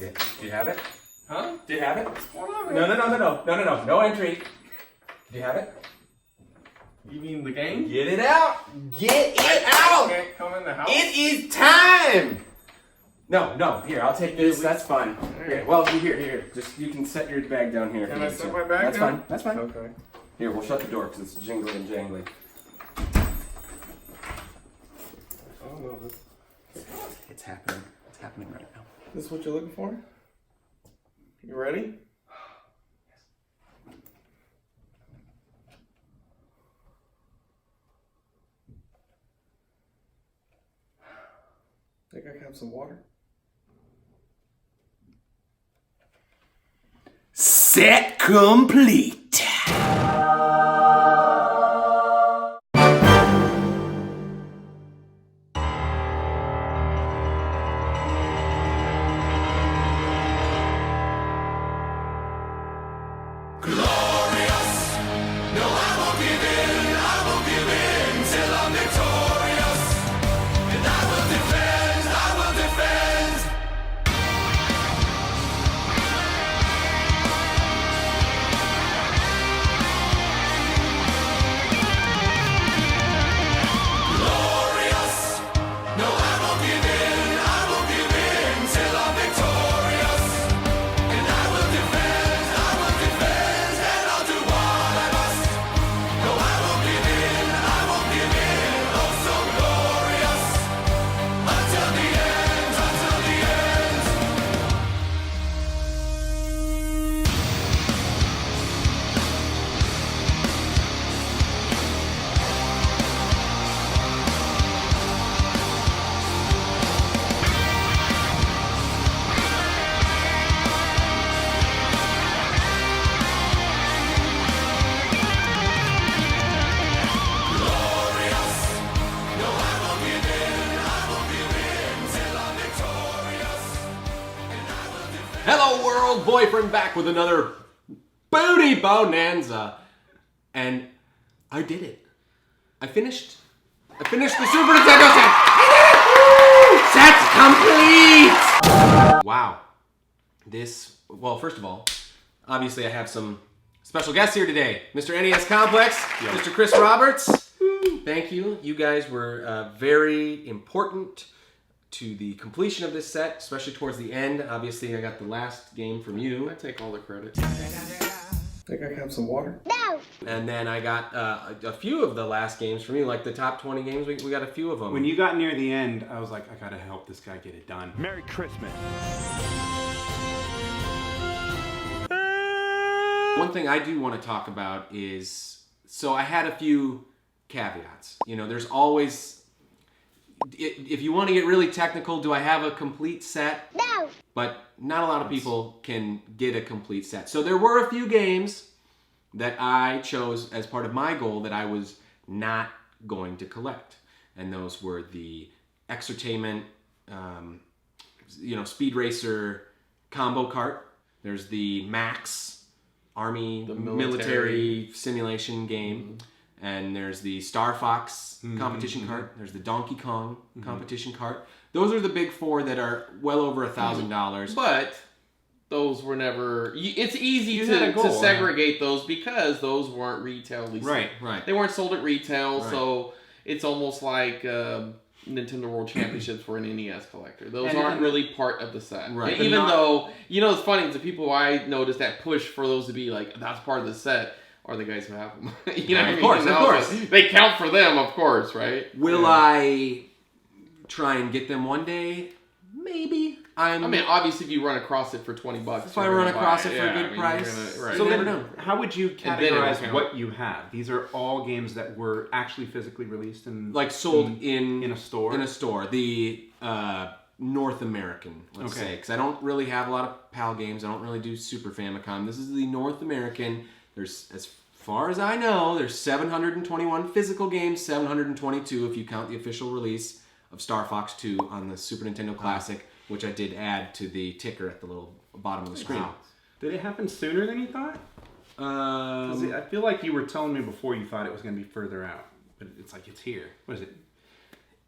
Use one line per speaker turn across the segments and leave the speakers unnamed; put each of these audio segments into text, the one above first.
Okay. Do you have it?
Huh?
Do you have it?
What's going on,
No,
man?
no. No entry. Do you have it?
You mean the game?
Get it out. Get it out.
Can't come in the house?
It is time. No. Here, I'll take this. That's fine. Here. Well, here. Just you can set your bag down here.
Can I set my bag
That's
down?
fine. That's fine.
Okay.
Here, we'll shut the door because it's jingly and jangly.
Oh, no.
It's happening. It's happening right now.
This is what you're looking for? You ready? Think I can have some water?
Set complete. Hello world, boyfriend back with another booty bonanza. And I did it. I finished the Super Nintendo set. Set complete! Wow. Well, first of all, obviously I have some special guests here today. Mr. NES Complex, Mr. Chris Roberts. Thank you. You guys were very important to the completion of this set, especially towards the end. Obviously, I got the last game from you.
I take all the credit. Think I can have some water?
No!
And then I got a few of the last games from you, like the top 20 games. We got a few of them.
When you got near the end, I was like, I gotta help this guy get it done.
Merry Christmas.
One thing I do want to talk about is, so I had a few caveats. You know, there's always, if you want to get really technical, do I have a complete set?
No!
But not a lot of people can get a complete set. So there were a few games that I chose as part of my goal that I was not going to collect. And those were the Exertainment, Speed Racer Combo Kart. There's the Max Army
The
military simulation game. And there's the Star Fox competition kart. There's the Donkey Kong competition kart. Those are the big four that are well over $1,000.
But those were never. It's easy
You had a
to
goal,
segregate those because those weren't retail.
Right.
They weren't sold at retail,
Right.
so it's almost like Nintendo World Championships for an NES collector. Those
And-
aren't really part of the set.
Right.
Even though, it's funny, the people I noticed that push for those to be like, that's part of the set, are the guys who have them. You know what I mean?
Of course.
They count for them, of course, right?
Will I try and get them one day? Maybe.
I mean, obviously, if you run across it for $20,
If I run across it for a good price.
Right.
So
You
then,
never know.
how would you
And then it will
categorize
count.
what you have? These are all games that were actually physically released and
Like sold in
a store.
In a store. The North American, let's say. Because I don't really have a lot of PAL games. I don't really do Super Famicom. This is the North American. There's, as far as I know, there's 721 physical games, 722 if you count the official release of Star Fox 2 on the Super Nintendo Classic, which I did add to the ticker at the little bottom of the screen.
Wow. Did it happen sooner than you thought? 'Cause I feel like you were telling me before you thought it was going to be further out, but it's like it's here. What is it?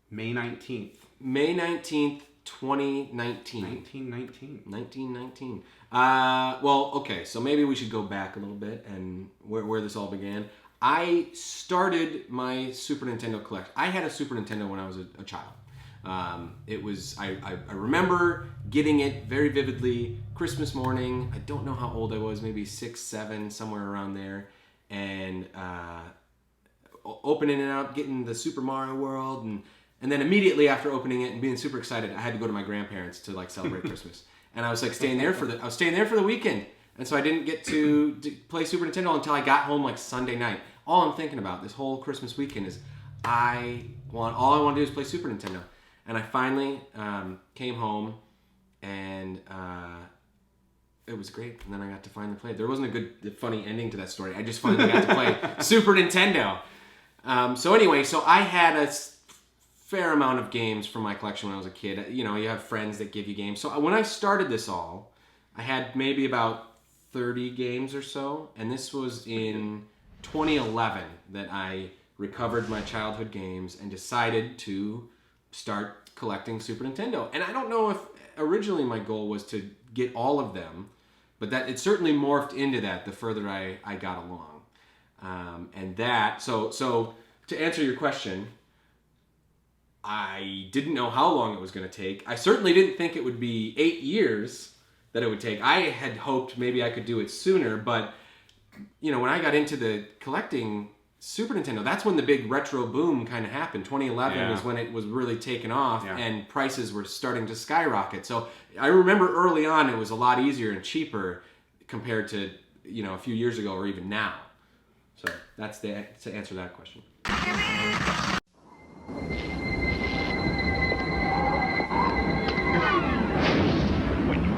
May 19th.
May 19th, 2019.
1919.
1919. Well, okay, so maybe we should go back a little bit and where this all began. I started my Super Nintendo collection. I had a Super Nintendo when I was a child. It was, I remember getting it very vividly, Christmas morning. I don't know how old I was, maybe 6, 7, somewhere around there. And opening it up, getting the Super Mario World, and then immediately after opening it and being super excited, I had to go to my grandparents to like celebrate Christmas. And I was like staying there for the weekend. And so I didn't get to play Super Nintendo until I got home like Sunday night. All I'm thinking about this whole Christmas weekend is all I want to do is play Super Nintendo. And I finally came home, and it was great. And then I got to finally play it. There wasn't a good, funny ending to that story. I just finally got to play Super Nintendo. So I had a fair amount of games from my collection when I was a kid. You know, you have friends that give you games. So when I started this all, I had maybe about 30 games or so. And this was in 2011 that I recovered my childhood games and decided to start collecting Super Nintendo. And I don't know if originally my goal was to get all of them, but that it certainly morphed into that the further I got along. So to answer your question, I didn't know how long it was going to take. I certainly didn't think it would be 8 years that it would take. I had hoped maybe I could do it sooner, but you know, when I got into the collecting Super Nintendo, that's when the big retro boom kind of happened. 2011 was when it was really taken off, and prices were starting to skyrocket. So I remember early on it was a lot easier and cheaper compared to, you know, a few years ago or even now. So that's to answer that question.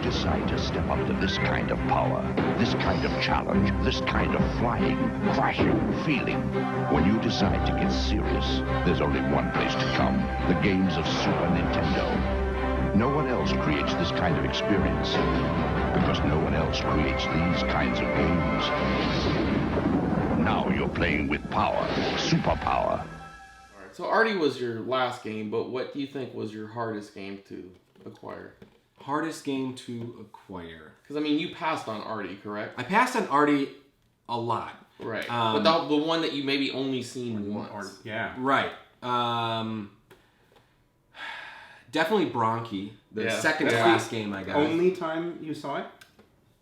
Decide to step up to this kind of power, this kind of challenge, this kind of flying, crashing, feeling. When you decide to get serious, there's only one place to come, the games of Super Nintendo. No one else creates this kind of experience, because no one else creates these kinds of games. Now you're playing with power, superpower.
All right, so Artie was your last game, but what do you think was your hardest game to acquire?
Hardest game to acquire.
Because, I mean, you passed on Artie, correct?
I passed on Artie a lot.
Right. But the one that you maybe only seen once.
Right. Definitely Bronchi, the second to last game I got.
Only time you saw it?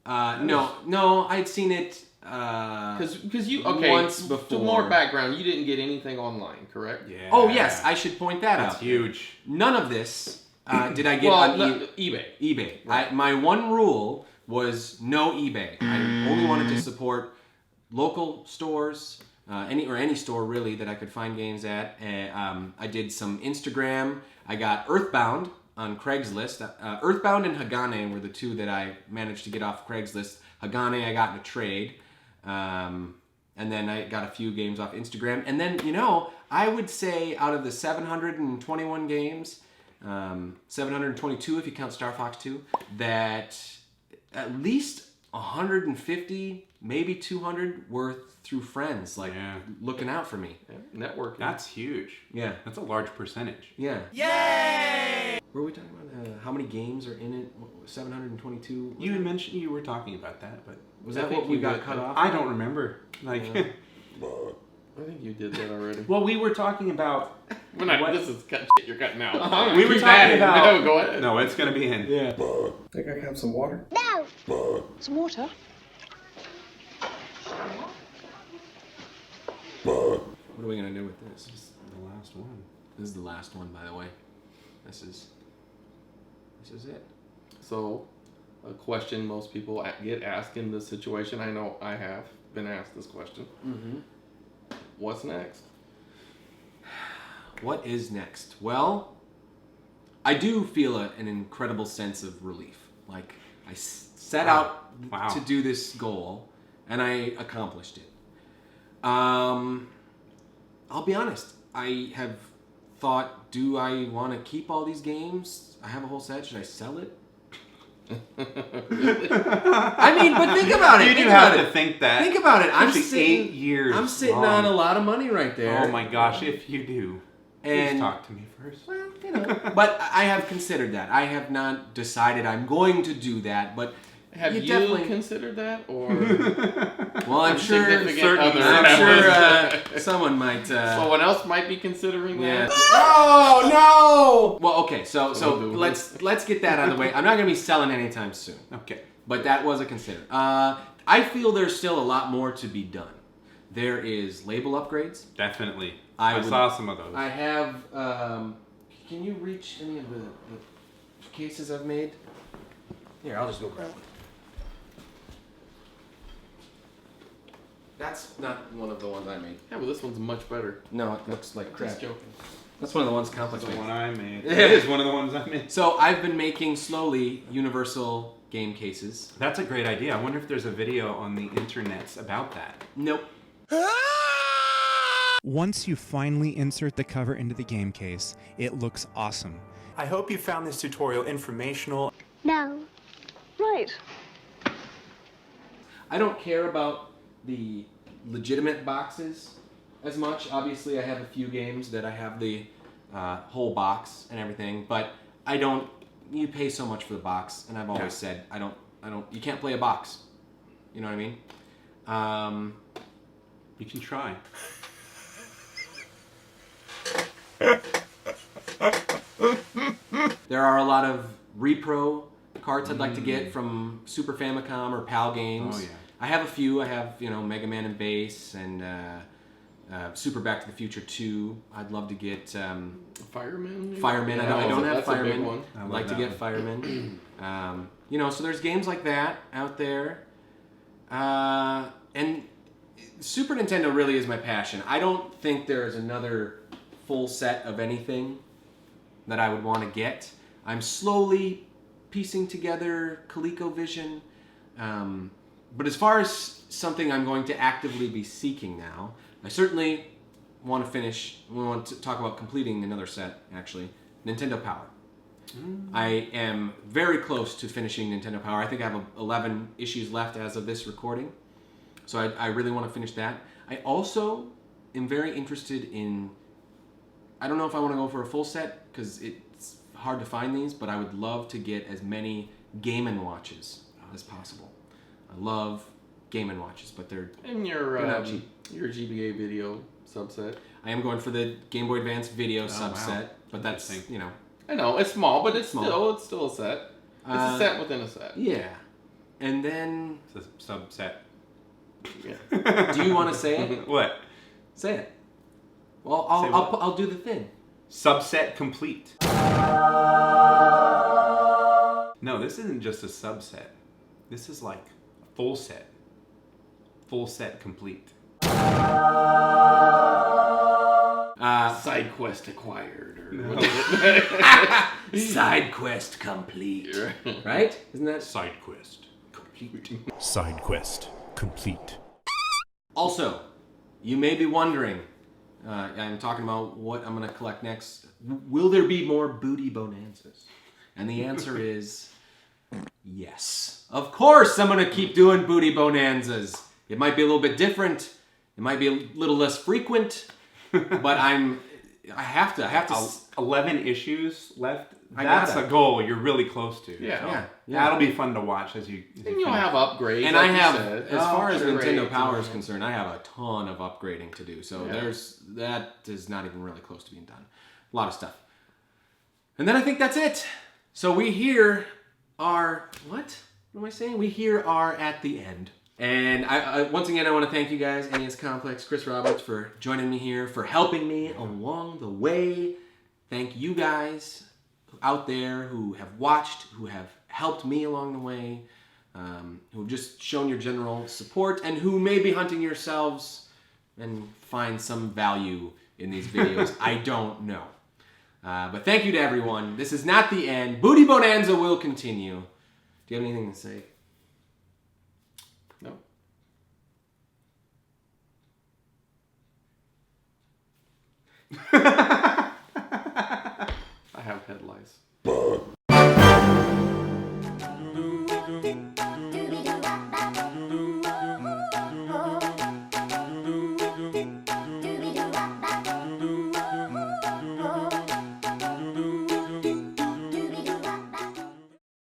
No, I'd seen it
because you
once before.
To more background, you didn't get anything online, correct?
Yeah.
Oh yes, I should point that out.
That's huge.
None of this did I get on
eBay.
eBay.
Right.
My one rule was no eBay. I only wanted to support local stores, any store really that I could find games at. I did some Instagram. I got Earthbound on Craigslist. Earthbound and Hagane were the two that I managed to get off Craigslist. Hagane I got in a trade. And then I got a few games off Instagram. And then, you know, I would say out of the 721 games, 722 if you count Star Fox 2, that at least 150, maybe 200 were through friends, looking out for me.
Yeah, networking.
That's huge.
Yeah.
That's a large percentage.
Yeah. Yay! What were we talking about? How many games are in it? 722?
You mentioned you were talking about that, but...
Was that what we got cut off?
I don't remember.
I think you did that already.
Well, we were talking about...
This is shit you're cutting out.
We were talking about...
No, go ahead.
No, it's going to be in.
Yeah.
Think I can have some water?
No! Some water?
What are we going to do with this?
This is the last one.
This is the last one, by the way. This is it.
So, a question most people get asked in this situation. I know I have been asked this question.
Mm-hmm.
What's next?
What is next? Well, I do feel an incredible sense of relief. Like, I set out to do this goal, and I accomplished it. I'll be honest. I have thought, do I want to keep all these games? I have a whole set. Should I sell it? I mean, but think about it.
You do have to think that.
Think about it. I'm
sitting
8
years.
I'm sitting on a lot of money right there.
Oh my gosh, if you do.
And
Please talk to me first.
well, you know, but I have considered that. I have not decided I'm going to do that, but
Have you
definitely
considered that, or
well, I'm sure
significant other?
Someone might.
Someone else might be considering
Yeah.
that.
Oh no! Well, okay, so
do it.
let's get that out of the way. I'm not gonna be selling anytime soon.
Okay.
But that was a consider. I feel there's still a lot more to be done. There is label upgrades.
Definitely.
I
I
would-
saw some of those.
I have. Can you reach any of the cases I've made? Here, I'll just go grab one. That's not one of the ones I made.
Yeah, but this one's much better.
No, it looks like crap.
Just joking.
That's one of the ones Complex
the
made.
one I made. It is one of the ones I made.
So I've been making slowly universal game cases.
That's a great idea. I wonder if there's a video on the internets about that.
Nope.
Once you finally insert the cover into the game case, it looks awesome.
I hope you found this tutorial informational.
No. Right.
I don't care about the legitimate boxes as much. Obviously, I have a few games that I have the whole box and everything, but I don't. You pay so much for the box, and I've always said I don't. You can't play a box. You know what I mean?
You can try.
There are a lot of repro carts I'd like to get from Super Famicom or PAL Games.
Oh, yeah.
I have a few. I have, Mega Man and Bass and Super Back to the Future 2. I'd love to get
Fireman? maybe?
Fireman.
Yeah,
I don't have
that's a big
Fireman.
one.
I'd like to get Fireman. So there's games like that out there. And Super Nintendo really is my passion. I don't think there's another full set of anything that I would want to get. I'm slowly piecing together ColecoVision. But as far as something I'm going to actively be seeking now, I certainly want to talk about completing another set, actually. Nintendo Power. I am very close to finishing Nintendo Power. I think I have 11 issues left as of this recording. So I really want to finish that. I also am very interested in... I don't know if I want to go for a full set, because it's hard to find these, but I would love to get as many Game & Watches as possible. I love Game & Watches, but they're
your
not cheap.
Your GBA video subset.
I am going for the Game Boy Advance video subset,
wow.
but that's,
Interesting.
I know it's small, but it's
Small.
still a set. It's a set within a set.
Yeah. And then,
It's a subset.
Yeah.
do you want to say it?
What?
Say it. Well,
Say what?
I'll do the thing.
Subset complete. No, this isn't just a subset. This is like a full set. Full set complete.
Side quest acquired. Or
No.
what is it?
Side quest complete. Right? Isn't that...
Side quest complete.
Side quest complete.
Also, you may be wondering, I'm talking about what I'm going to collect next. Will there be more booty bonanzas? And the answer is yes. Of course I'm going to keep doing booty bonanzas. It might be a little bit different. It might be a little less frequent. But I have to.
11 issues left.
I
That's
gotta.
a goal you're really close to.
Yeah.
That'll be fun to watch as you
And you'll
finish.
have upgrades.
And
like
I
you
have,
said.
as far as Nintendo
Upgrades,
Power is concerned, I have a ton of upgrading to do. So
Yeah.
that is not even really close to being done. A lot of stuff. And then I think that's it. So we here are, what am I saying? We here are at the end. And I once again, I want to thank you guys, NES Complex, Chris Roberts, for joining me here, for helping me along the way. Thank you guys out there who have watched, who have helped me along the way, who have just shown your general support, and who may be hunting yourselves and find some value in these videos. I don't know. But thank you to everyone. This is not the end. Booty Bonanza will continue. Do you have anything to say?
No. I have head lice.